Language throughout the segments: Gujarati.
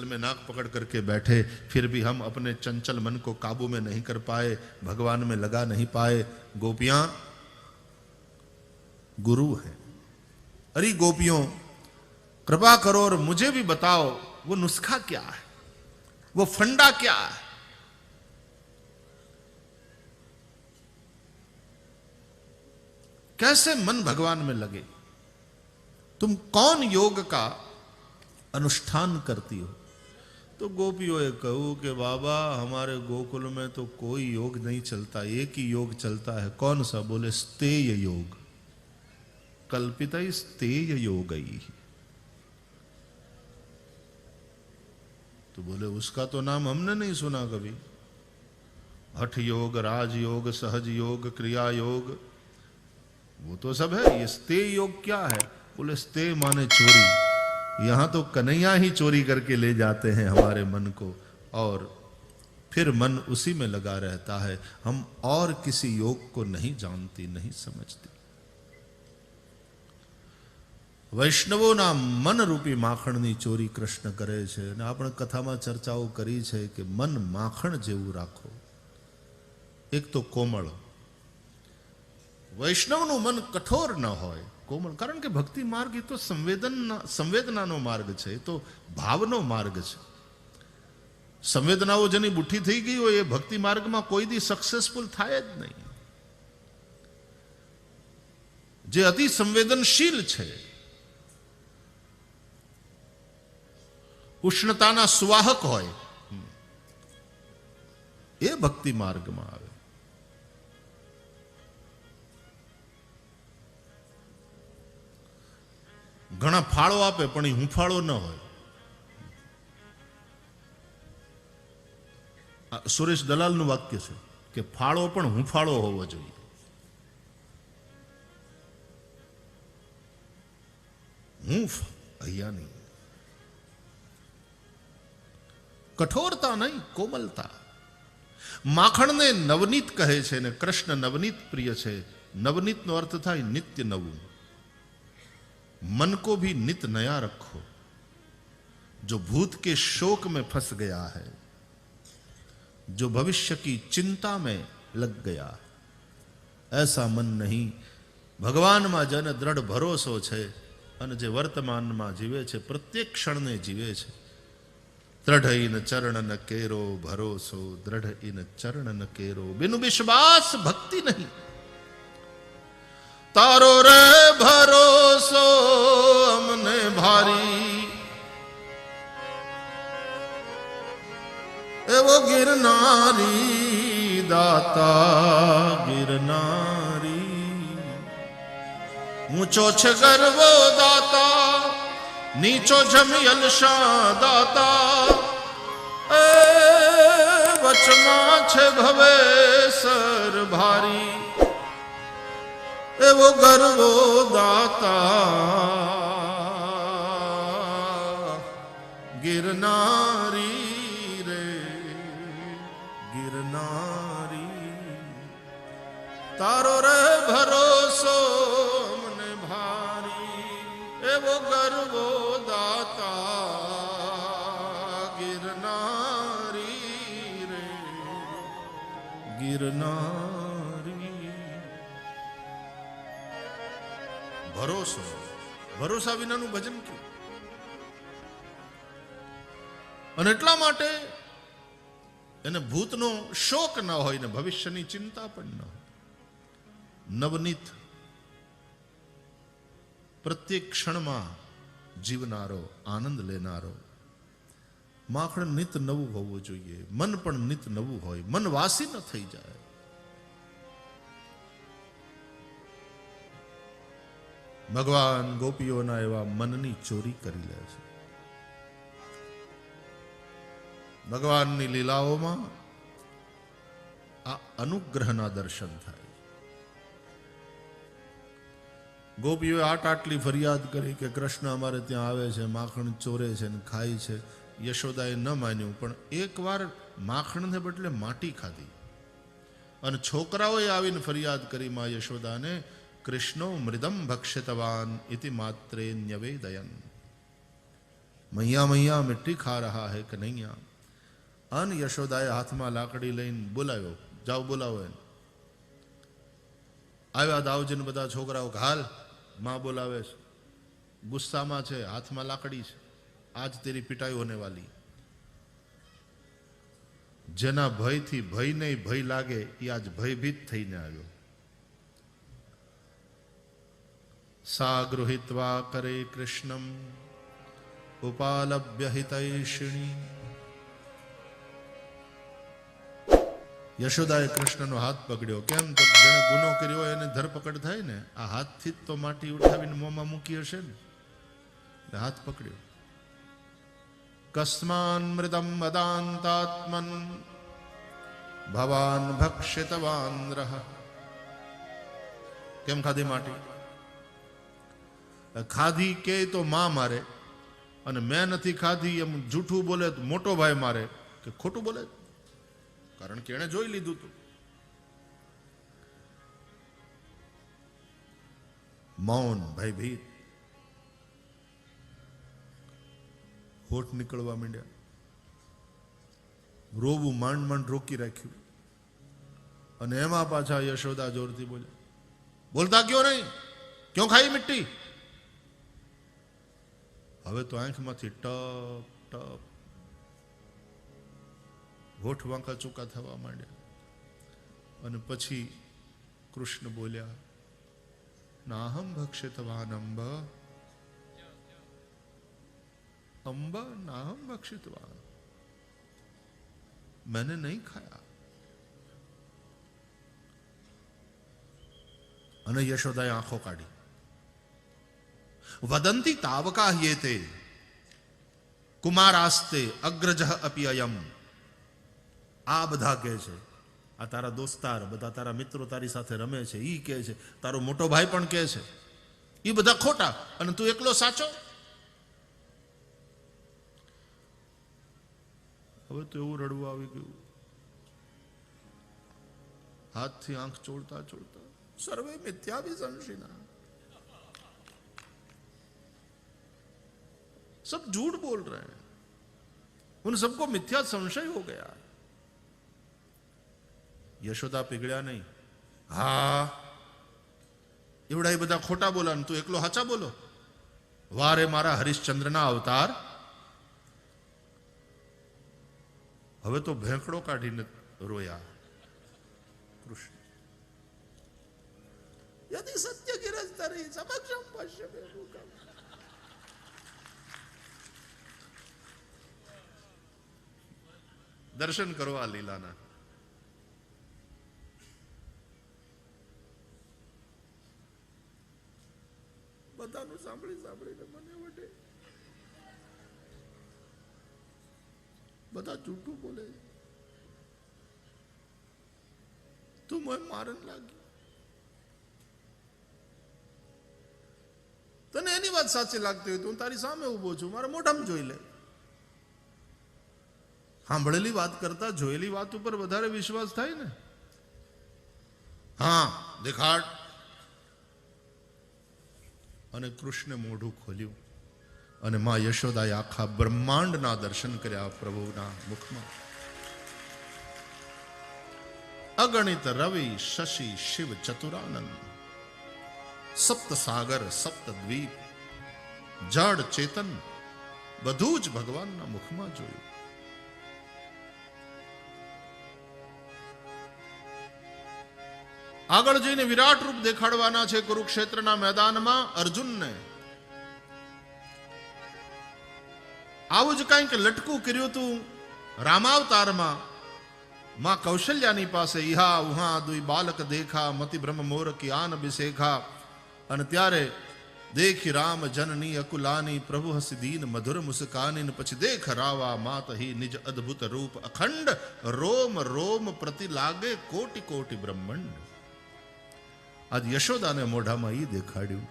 में नाक पकड़ करके बैठे, फिर भी हम अपने चंचल मन को काबू में नहीं कर पाए, भगवान में लगा नहीं पाए। गोपियां गुरु हैं। अरे गोपियों, कृपा करो और मुझे भी बताओ वो नुस्खा क्या है, वो फंडा क्या है। कैसे मन भगवान में लगे। तुम कौन योग का अनुष्ठान करती हो। तो गोपियों ने कहू कि बाबा हमारे गोकुल में तो कोई योग नहीं चलता, एक ही योग चलता है। कौन सा? बोले स्तेय योग। कल्पित स्तेय योग ही। तो बोले उसका तो नाम हमने नहीं सुना कभी। हठ योग, राज योग, सहज योग, क्रिया योग, वो तो सब है। ये स्तेय योग क्या है? बोले स्तेय माने चोरी। यहां तो कन्हैया ही चोरी करके ले जाते हैं हमारे मन को, और फिर मन उसी में लगा रहता है। हम और किसी योग को नहीं जानती, नहीं समझती। વૈષ્ણવોના મન રૂપી માખણની ચોરી કૃષ્ણ કરે છે, અને આપણે કથામાં ચર્ચાઓ કરી છે કે મન માખણ જેવું રાખો. એક તો કોમળ. વૈષ્ણવનું મન કઠોર ન હોય, કોમળ. કારણ કે ભક્તિ માર્ગ એ તો સંવેદનાનો માર્ગ છે, એ તો ભાવનો માર્ગ છે. સંવેદનાઓ જેની બુઠ્ઠી થઈ ગઈ હોય એ ભક્તિ માર્ગમાં કોઈ દી સક્સેસફુલ થાય જ નહીં. જે અતિ સંવેદનશીલ છે, ઉષ્ણતાના સુવાહક હોય, એ ભક્તિ માર્ગમાં આવે. ઘણા ફાળો આપે પણ એ હુંફાળો ન હોય. સુરેશ દલાલનું વાક્ય છે કે ફાળો પણ હુંફાળો હોવો જોઈએ. હૂંફ અહીંયા નહીં. કઠોરતા નહીં, કોમલતા. માખણને નવનીત કહે છે ને કૃષ્ણ નવનીત પ્રિય છે. નવનીતનો અર્થ થાય નિત્ય નવું. मन को भी नित नया रखो. जो भूत के शोक में फंस गया है, जो भविष्य की चिंता में लग गया, ऐसा मन नहीं. ભગવાનમાં જેને દ્રઢ ભરોસો છે અને જે વર્તમાનમાં જીવે છે, પ્રત્યેક ક્ષણને જીવે છે. દ્રઢ ઇન ચરણ ન કેરો ભરોસો, દ્રઢ ઇન ચરણ ન કેરો. બિન વિશ્વાસ ભક્તિ નહીં. તારો રે ભરોસો અમને ભારી, એવો ગિરનારી દાતા ગિરનારી. ઊંચો છે ગર્વો દાતા, નીચો જમી અલશા દાતા. એ વચમાં છે ભવેસર ભારી, એવો ગર્વો દાતા ગિરનારી રે ગિરનારી. તારો રે ભરોસો મને ભારી, એવો ગર્વો દાતા ગિરનારી રે ગિરનારી. ભરોસો, ભરોસા વિનાનું ભજન ક્યું? અને એટલા માટે એને ભૂતનો શોક ન હોય ને ભવિષ્યની ચિંતા પણ ન હોય. નવનીત, પ્રત્યેક ક્ષણમાં જીવનારો, આનંદ લેનારો. માખણ નિત નવું હોવું જોઈએ. મન પણ નિત નવું હોય, મન વાસી ન થઈ જાય. ભગવાન ગોપીઓના એવા મનની ચોરી કરી લે છે. ભગવાનની લીલાઓમાં આ અનુગ્રહના દર્શન થાય. ગોપીઓએ આટલી ફરિયાદ કરી કે કૃષ્ણ અમારે ત્યાં આવે છે, માખણ ચોરે છે ને ખાય છે. યશોદાએ ન માન્યું, પણ એકવાર માખણને બદલે માટી ખાધી. અને છોકરાઓએ આવીને ફરિયાદ કરી મા યશોદાને, કૃષ્ણો મૃદમ ભક્ષિતવાન ઇતિ માત્રે ન્યવેદયન. मैया मैया मिट्टी खा रहा है कन्हैया। अन यशोदाए हाथમાં લાકડી લઈને બોલાવ્યો, જાઓ બોલાવો એને. આવ્યા દાઉજીને બધા છોકરાઓ, હાલ માં બોલાવે છે, ગુસ્સામાં છે, હાથમાં લાકડી છે, આજ તેરી પિટાઈ હોને વાલી. જેના ભયથી ભય નહીં ભય લાગે એ આજ ભયભીત થઈને આવ્યો. સા ગૃહિત્વા કરે કૃષ્ણમ ઉપાલભ્ય હિતૈષિણી. યશોદાએ કૃષ્ણનો હાથ પકડ્યો. કેમ તો જેણે ગુનો કર્યો એને ધરપકડ થાય ને, આ હાથથી જ તો માટી ઉઠાવીને મોંમાં મૂકી હશે ને, હાથ પકડ્યો. કસ્માન મૃતમ અદાંતાત્મન ભવાન ભક્ષિતવાન રહ. કેમ ખાધી માટી? ખાધી કે તો માં મારે, અને મેં નથી ખાધી એમ જૂઠું બોલે તો મોટો ભાઈ મારે કે ખોટું બોલે, કારણ કે એને જોઈ લીધું હતું. મૌન, ભયભીત, હોઠ નીકળવા માંડ્યા. રોવું માંડ માંડ રોકી રાખ્યું. અને એમાં પાછા યશોદા જોરથી બોલે, બોલતા ક્યો નહીં, ક્યો ખાઈ મિટ્ટી? હવે તો આંખમાંથી ટપ ટપ હોઠ વાંકા ચૂકા થવા માંડ્યા. અને પછી કૃષ્ણ બોલ્યા, નાહમ ભક્ષિતવાન અંબ અંબ નાહમ ભક્ષિતવાન. मैंने नहीं खाया. અને યશોદાએ આંખો કાઢી. વદંતી તાવકા યેતે કુમારાસ્તે અગ્રજ અપી અયમ. આ બધા કહે છે, આ તારા દોસ્તાર બધા, તારા મિત્રો તારી સાથે રમે છે, ઈ કહે છે, તારો મોટો ભાઈ પણ કહે છે, ઈ બધા ખોટા અને તું એકલો સાચો. હવે તો એવું રડવું આવી ગયું. હાથથી આંખ ચોળતા ચોળતા, સર્વે મિથ્યા વિસંશિના, सब झूठ बोल रहे हैं, उन सबको मिथ्या संशय हो गया. યશોદા પીગળ્યા નહીં. હા, એવડા એ બધા ખોટા બોલા, તું એકલો હાચા બોલો. વારે મારા હરિશ્ચંદ્રના અવતાર. હવે તો ભેંકડો કાઢીને રોયા. કૃષ્ણ યદિ સત્ય ગિરસ્તરી સમક્ષમ પશ્યમે મુખમ. દર્શન કરો આ લીલાના. બધાનું સાંભળી સાંભળીને મને વટે. બધા જૂઠું બોલે, તું મને મારન લાગી. તને એની વાત સાચી લાગતી હોય તો હું તારી સામે ઉભો છું, મારા મોઢામાં જોઈ લે. સાંભળેલી વાત કરતા જોયેલી વાત ઉપર વધારે વિશ્વાસ થાય ને. હા, દેખાડ. અને કૃષ્ણે મોઢું ખોલ્યું અને માં યશોદાએ આખા બ્રહ્માંડના દર્શન કર્યા પ્રભુના મુખમાં. અગણિત રવિ શશી શિવ ચતુરાનંદ, સપ્ત સાગર સપ્ત દ્વીપ જડ ચેતન બધું જ ભગવાનના મુખમાં જોયું. આગળ જઈને વિરાટ રૂપ દેખાડવાના છે કુરુક્ષેત્રના મેદાનમાં અર્જુનને. આવું જ કંઈક લટકું કર્યું હતું રામાવતારમાં માં કૌશલ્યાની પાસે. ઇહા ઉહા દુઈ બાલક દેખા મતિ બ્રહ્મ મોર કી આન બિસેખા. અને ત્યારે દેખી રામ જનની અકુલાની પ્રભુ હસી દીન મધુર મુસ્કાની. પછી દેખ રાવા માત હી નિજ અદ્ભુત રૂપ અખંડ રોમ રોમ પ્રતિ લાગે કોટી કોટી બ્રહ્માંડ. આજ યશોદાને મોઢામાં ઈ દેખાડ્યું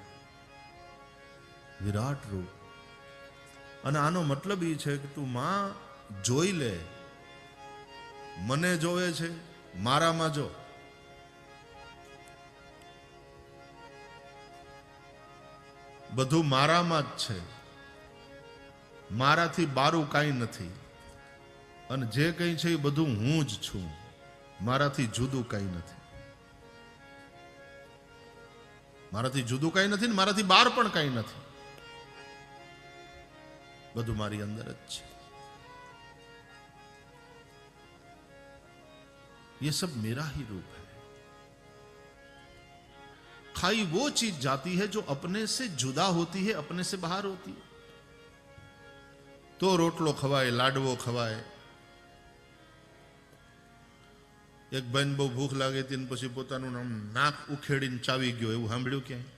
વિરાટ રૂપ. અને આનો મતલબ એ છે કે તું માં જોઈ લે, મને જોવે છે, મારામાં જો. બધું મારામાં જ છે. મારાથી બારું કાંઈ નથી, અને જે કંઈ છે એ બધું હું જ છું, મારાથી જુદું કાંઈ નથી. મારાથી જુદું કાંઈ નથી ને મારાથી બહાર પણ કાંઈ નથી, બધું મારી અંદર જ છે. ये सब मेरा ही रूप है. खाई वो चीज जाती है जो अपने से जुदा होती है, अपने से बाहर होती है. तो रोटलो खवाय, लाडवो खवाय. एक बहन बहु भूख लागे थी ने પછી પોતાનું નાક ઉખેડીને ચાવી ગયો, એવું સાંભળ્યું ક્યાંય?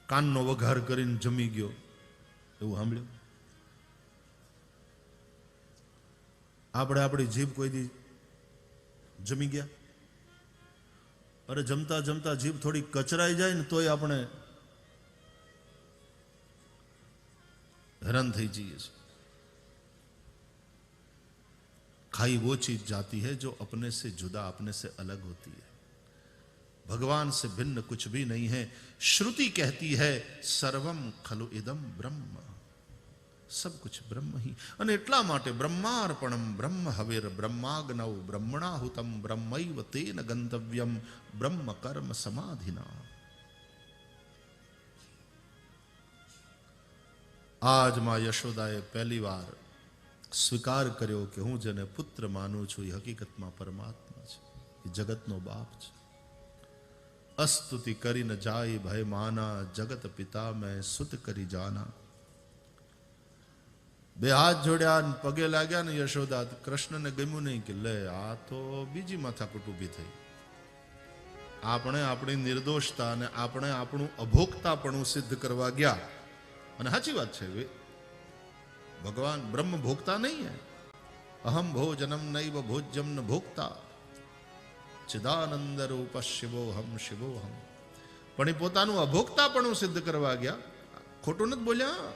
કાનનો વઘાર કરીને જમી ગયો, એવું સાંભળ્યું? આપણે આપણી જીભ કોઈ દી જમી ગયા? અરે જમતા જમતા જીભ થોડી કચરાઈ જાય ને તોય આપણે हैरान થઈ જઈએ છીએ. खाई वो चीज जाती है जो अपने से जुदा, अपने से अलग होती है. भगवान से भिन्न कुछ भी नहीं है. श्रुति कहती है सर्वम खलु इदम ब्रह्म, सब कुछ ब्रह्म ही. અને એટલા માટે બ્રહ્માર્પણમ બ્રહ્મ હવિર બ્રહ્માગ્નૌ બ્રહ્મણાહુતમ બ્રહ્મૈવ તેન ગંતવ્યમ બ્રહ્મ કર્મ સમાધિના. આજ માં યશોદાએ પહેલી વાર સ્વીકાર કર્યો કે હું જેને પુત્ર માનું છું એ હકીકતમાં પરમાત્મા છે, એ જગતનો બાપ છે. અસ્તુતિ કરી ન જાય ભય માના, જગત પિતા મેં સુત કરી જાના. બે હાથ જોડ્યા ને પગે લાગ્યા ને યશોદા. કૃષ્ણને ગમ્યું નહીં કે લે આ તો બીજી માથાકૂટ ઊભી થઈ. આપણે આપણી નિર્દોષતા અને આપણે આપણું અભોક્તાપણું સિદ્ધ કરવા ગયા. અને સાચી વાત છે, ભગવાન બ્રહ્મ ભોગતા નહીં હે. અહમ ભોજનમ નૈવ ભોજ્યમ ન ભોગતા, ચિદાનંદ રૂપ શિવોહમ શિવોહમ. પણ એ પોતાનું અભોક્તાપણું સિદ્ધ કરવા ગયા. ખોટું નથી બોલ્યા.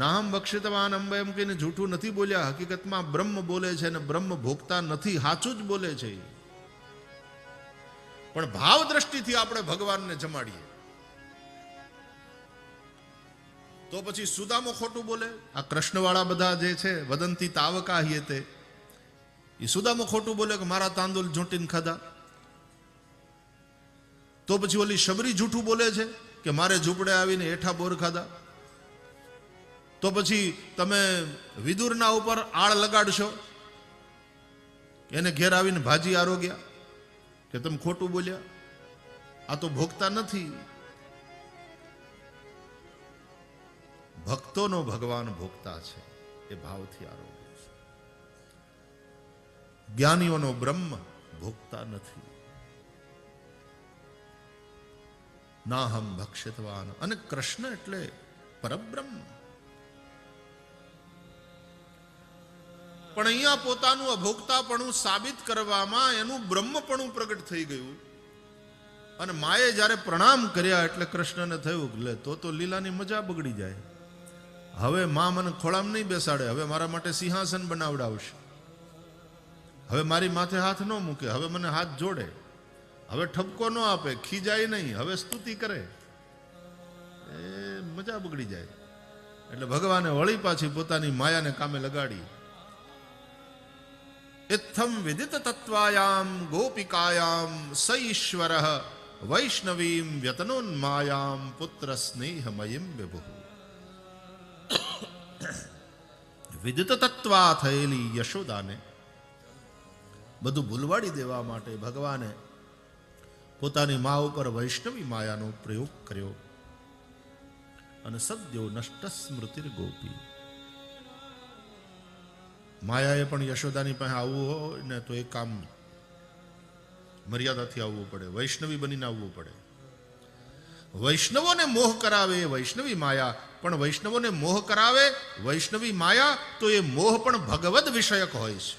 નાહમ બક્ષિતવાન અંબ એમ કહીને જૂઠું નથી બોલ્યા. હકીકતમાં બ્રહ્મ બોલે છે ને બ્રહ્મ ભોગતા નથી, સાચું જ બોલે છે. પણ ભાવ દ્રષ્ટિથી આપણે ભગવાનને જમાડીએ તો પછી સુદામો ખોટું બોલે. આ કૃષ્ણવાળા બધા જે છે વદંતી તાવકા હિયતે, એ સુદામો ખોટું બોલે કે મારા તાંદુલ ઝૂંટીને ખાધા. તો પછી ઓલી શબરી જૂઠું બોલે છે કે મારે ઝૂંપડે આવીને હેઠા બોર ખાધા. તો પછી તમે વિદુરના ઉપર આળ લગાડશો, એને ઘેર આવીને ભાજી આરોગ્યા કે તમે ખોટું બોલ્યા. આ તો ભોગતા નથી. ભક્તોનો ભગવાન ભોગતા છે, એ ભાવથી આરોગ્ય છે. જ્ઞાનીઓનો બ્રહ્મ ભોગતા નથી. નાહમ ભક્ષિતવાન. અને કૃષ્ણ એટલે પરબ્રહ્મ. પણ અહીંયા પોતાનું અભોક્તાપણું સાબિત કરવામાં એનું બ્રહ્મપણું પ્રગટ થઈ ગયું. અને માએ જ્યારે પ્રણામ કર્યા એટલે કૃષ્ણને થયું કે લે તો લીલાની મજા બગડી જાય. હવે મા મને ખોળામાં નહીં બેસાડે, હવે મારા માટે સિંહાસન બનાવડાવશે, હવે મારી માથે હાથ ન મૂકે, હવે મને હાથ જોડે, હવે ઠપકો ન આપે, ખીજાય નહીં, હવે સ્તુતિ કરે, એ મજા બગડી જાય. એટલે ભગવાને વળી પાછી પોતાની માયાને કામે લગાડી. ઇત્થમ વિદિત તત્વાયામ ગોપિકાયામ સ ઈશ્વરઃ વૈષ્ણવીમ વ્યતનોન્માયામ પુત્ર સ્નેહમયીમ વિભુ. વિદિત તત્વા થયેલી યશોદાને બધું ભૂલવાડી દેવા માટે ભગવાને પોતાની મા ઉપર વૈષ્ણવી માયાનો પ્રયોગ કર્યો. અને સદ્યો નષ્ટ સ્મૃતિર ગોપી. માયાએ પણ યશોદાની પાસે આવવું હોય ને તો એ કામ મર્યાદાથી આવવું પડે, વૈષ્ણવી બનીને આવવું પડે. વૈષ્ણવોને મોહ કરાવે એ વૈષ્ણવી માયા, પણ વૈષ્ણવોને મોહ કરાવે વૈષ્ણવી માયા તો એ મોહ પણ ભગવદ વિષયક હોય છે.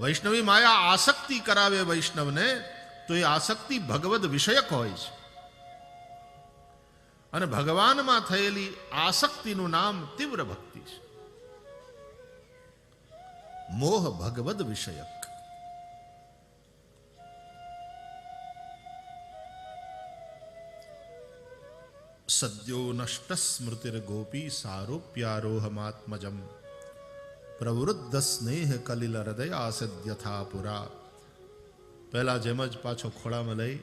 વૈષ્ણવી માયા આસક્તિ કરાવે વૈષ્ણવને તો એ આસક્તિ ભગવદ વિષયક હોય છે. અને ભગવાનમાં થયેલી આસક્તિનું નામ તીવ્ર ભક્તિ છે. મોહ ભગવદ વિષયક. સદ્યો નષ્ટ સ્મૃતિર ગોપી સારૂપ્યારોહમાત્મજમ પ્રવૃદ્ધ સ્નેહ કલિલ હૃદય આસદ્યથા પુરા. પહેલા જેમ જ પાછો ખોળામાં લઈ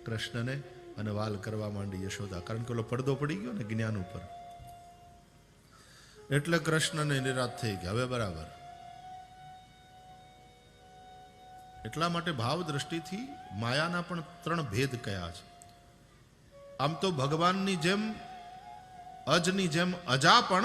કૃષ્ણને અને વાલ કરવા માંડી યશોદા, કારણ કે ઓલો પડદો પડી ગયો ને જ્ઞાન ઉપર, એટલે કૃષ્ણને નિરાશ થઈ ગયા. હવે બરાબર. એટલા માટે ભાવ દ્રષ્ટિથી માયાના પણ 3 ભેદ કયા છે. આમ તો ભગવાનની જેમ અજની જેમ અજા પણ